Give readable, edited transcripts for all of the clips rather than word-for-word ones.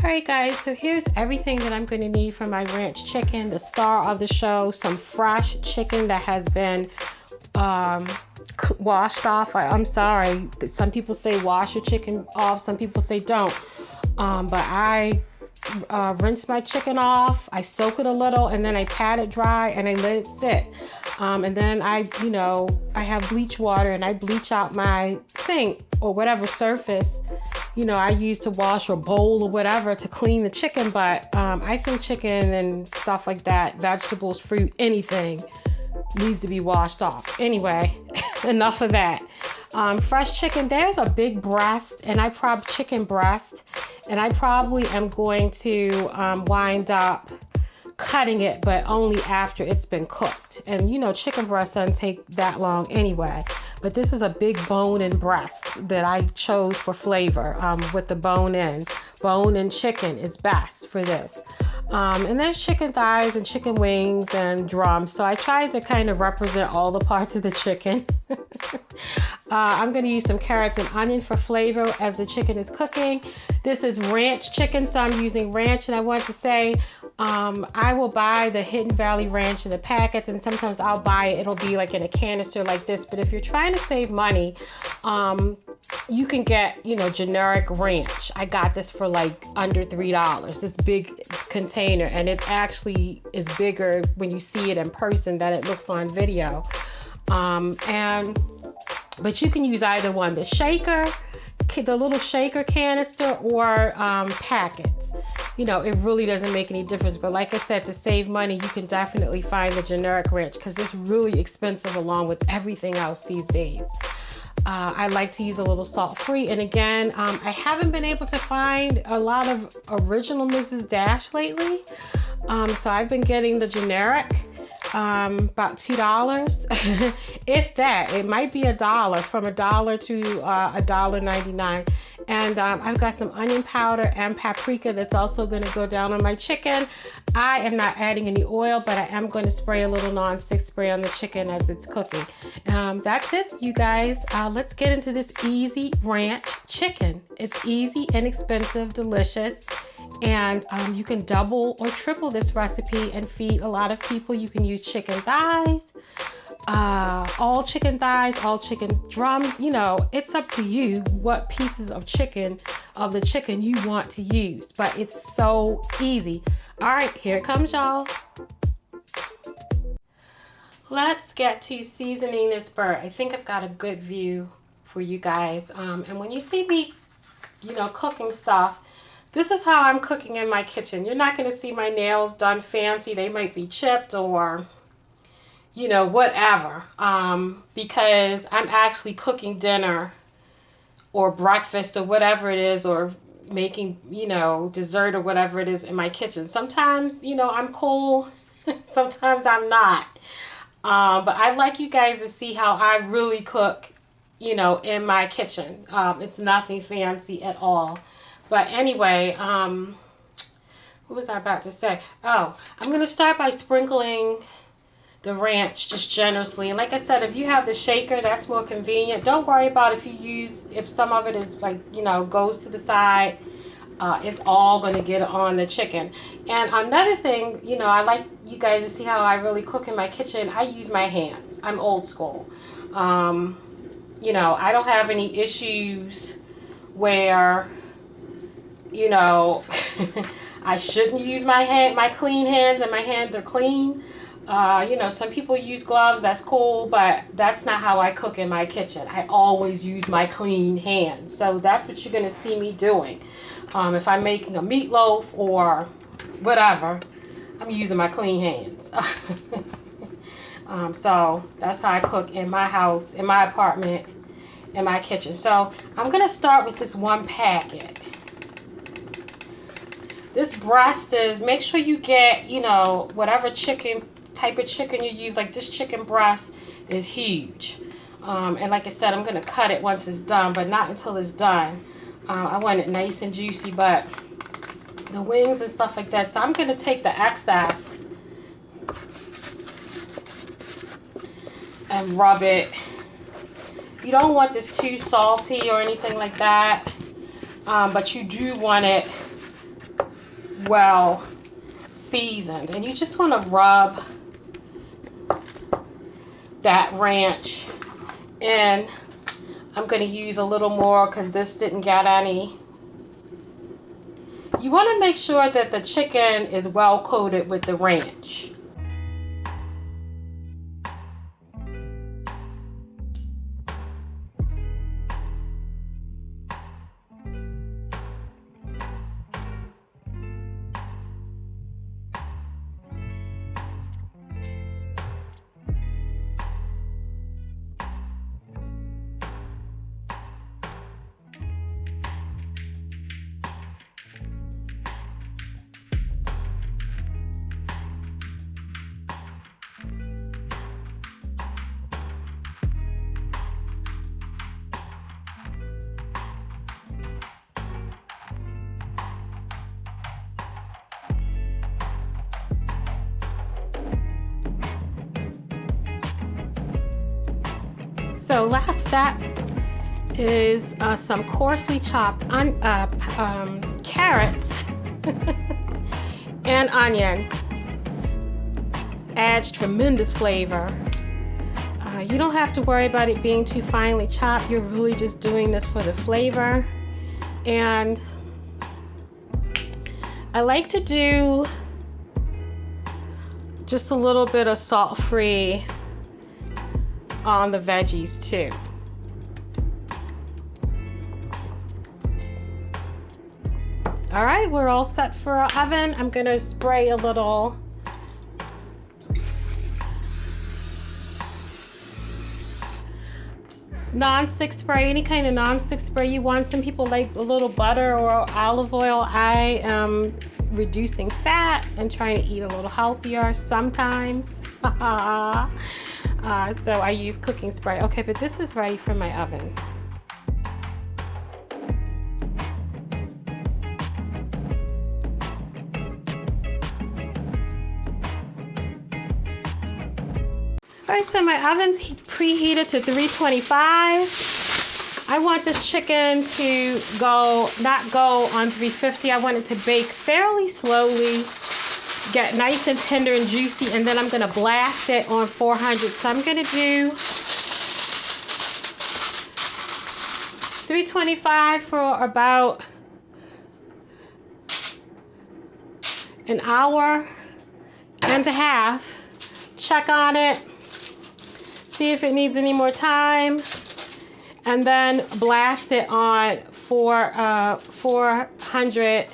Alright guys, so here's everything that I'm going to need for my ranch chicken, the star of the show, some fresh chicken that has been washed off. I'm sorry, some people say wash your chicken off, some people say don't, but I rinse my chicken off, I soak it a little, and then I pat it dry and I let it sit. And then I have bleach water and I bleach out my sink or whatever surface, I use to wash or bowl or whatever to clean the chicken. But I think chicken and stuff like that, vegetables, fruit, anything needs to be washed off. Anyway, enough of that. Fresh chicken, there's a big breast, and chicken breast, and I probably am going to wind up cutting it, but only after it's been cooked. And chicken breast doesn't take that long anyway, but this is a big bone-in breast that I chose for flavor, with the bone-in. Bone-in chicken is best for this. And there's chicken thighs and chicken wings and drums, so I tried to kind of represent all the parts of the chicken. I'm going to use some carrots and onion for flavor as the chicken is cooking. This is ranch chicken, so I'm using ranch, and I want to say I will buy the Hidden Valley Ranch in the packets, and sometimes I'll buy it. It'll be like in a canister like this, but if you're trying to save money, you can get, generic ranch. I got this for like under $3, this big container, and it actually is bigger when you see it in person than it looks on video. But you can use either one, the little shaker canister, or packets. It really doesn't make any difference. But like I said, to save money, you can definitely find the generic ranch because it's really expensive along with everything else these days. I like to use a little salt-free. And again, I haven't been able to find a lot of original Mrs. Dash lately. So I've been getting the generic, about $2. If that, it might be $1, from $1 to $1.99. And I've got some onion powder and paprika that's also going to go down on my chicken. I am not adding any oil, but I am going to spray a little non-stick spray on the chicken as it's cooking. That's it, you guys. Let's get into this easy ranch chicken. It's easy, inexpensive, delicious. And you can double or triple this recipe and feed a lot of people. You can use chicken thighs, all chicken thighs, all chicken drums. It's up to you what pieces of the chicken you want to use, but it's so easy. All right, here it comes, y'all. Let's get to seasoning this bird. I think I've got a good view for you guys. And when you see me, cooking stuff, this is how I'm cooking in my kitchen. You're not going to see my nails done fancy. They might be chipped or, whatever. Because I'm actually cooking dinner or breakfast or whatever it is, or making, dessert or whatever it is in my kitchen. Sometimes, I'm cool. Sometimes I'm not. But I'd like you guys to see how I really cook, in my kitchen. It's nothing fancy at all. But anyway, what was I about to say? Oh, I'm going to start by sprinkling the ranch just generously. And like I said, if you have the shaker, that's more convenient. Don't worry about if some of it is like, goes to the side. It's all going to get on the chicken. And another thing, I like you guys to see how I really cook in my kitchen. I use my hands. I'm old school. I don't have any issues where I shouldn't use my clean hands, and my hands are clean. Some people use gloves, that's cool, but that's not how I cook in my kitchen. I always use my clean hands. So that's what you're going to see me doing. If I'm making a meatloaf or whatever, I'm using my clean hands. So that's how I cook in my house, in my apartment, in my kitchen. So I'm going to start with this one packet. This breast is, make sure you get, whatever type of chicken you use. Like this chicken breast is huge. And like I said, I'm going to cut it once it's done, but not until it's done. I want it nice and juicy, but the wings and stuff like that. So I'm going to take the excess and rub it. You don't want this too salty or anything like that, but you do want it well seasoned. And you just want to rub that ranch in. I'm going to use a little more because this didn't get any. You want to make sure that the chicken is well coated with the ranch. So last step is some coarsely chopped carrots and onion. Adds tremendous flavor. You don't have to worry about it being too finely chopped. You're really just doing this for the flavor. And I like to do just a little bit of salt-free on the veggies too. All right, we're all set for our oven. I'm gonna spray a little non-stick spray, any kind of non-stick spray you want. Some people like a little butter or olive oil. I am reducing fat and trying to eat a little healthier sometimes. So I use cooking spray. Okay, but this is ready for my oven. All right, so my oven's preheated to 325. I want this chicken to not go on 350. I want it to bake fairly slowly, get nice and tender and juicy, and then I'm gonna blast it on 400. So I'm gonna do 325 for about an hour and a half. Check on it, see if it needs any more time, and then blast it on 400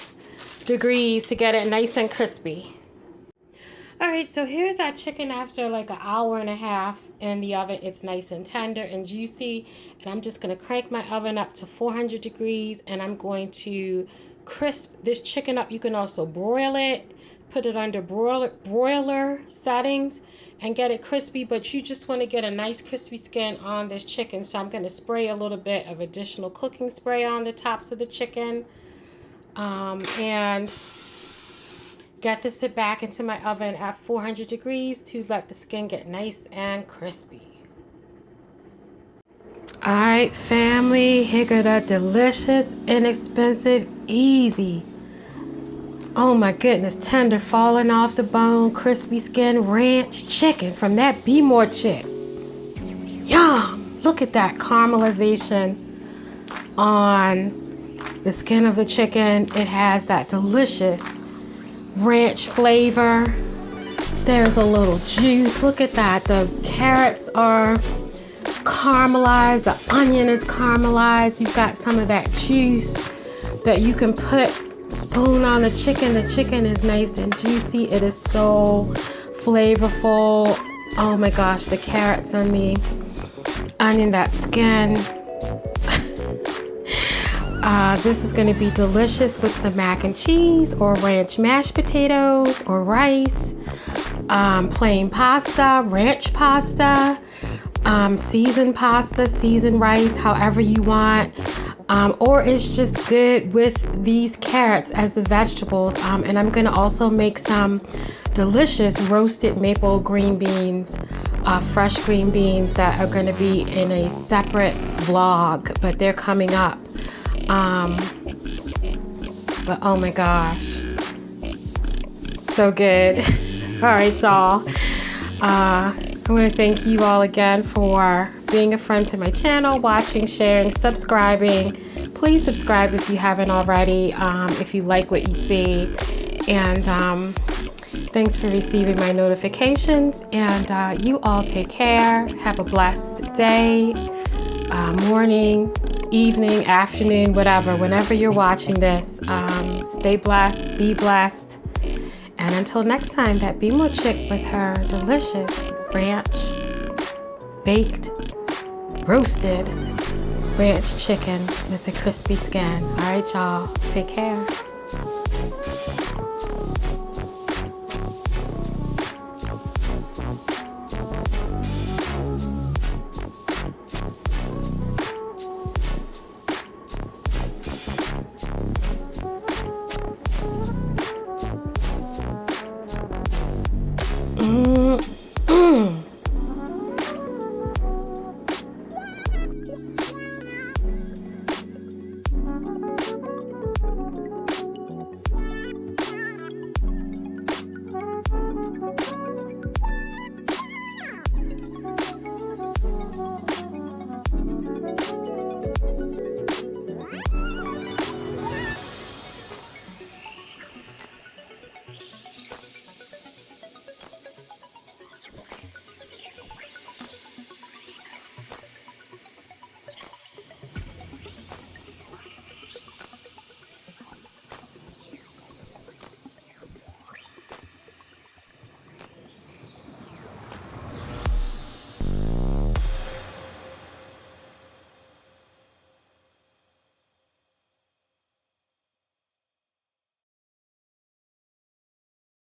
degrees to get it nice and crispy. All right, so here's that chicken after like an hour and a half in the oven. It's nice and tender and juicy. And I'm just gonna crank my oven up to 400 degrees and I'm going to crisp this chicken up. You can also broil it, put it under broiler settings and get it crispy, but you just wanna get a nice crispy skin on this chicken. So I'm gonna spray a little bit of additional cooking spray on the tops of the chicken. And get this back into my oven at 400 degrees to let the skin get nice and crispy. All right, family, here go the delicious, inexpensive, easy, oh my goodness, tender, falling off the bone, crispy skin ranch chicken from that Be More chick. Yum! Look at that caramelization on the skin of the chicken. It has that delicious ranch flavor. There's a little juice. Look at that. The carrots are caramelized. The onion is caramelized. You've got some of that juice that you can put spoon on the chicken. The chicken is nice and juicy. It is so flavorful. Oh my gosh, the carrots on the onion, that skin. This is going to be delicious with some mac and cheese or ranch mashed potatoes or rice, plain pasta, ranch pasta, seasoned pasta, seasoned rice, however you want. Or it's just good with these carrots as the vegetables. And I'm going to also make some delicious roasted maple green beans, fresh green beans that are going to be in a separate vlog, but they're coming up. But oh my gosh, so good. All right, y'all. I want to thank you all again for being a friend to my channel, watching, sharing, subscribing. Please subscribe if you haven't already, if you like what you see. And thanks for receiving my notifications. And you all take care. Have a blessed day, morning, evening, afternoon, whatever. Whenever you're watching this, stay blessed, be blessed. And until next time, that Be More Chick with her delicious ranch, baked, roasted ranch chicken with a crispy skin. All right, y'all. Take care.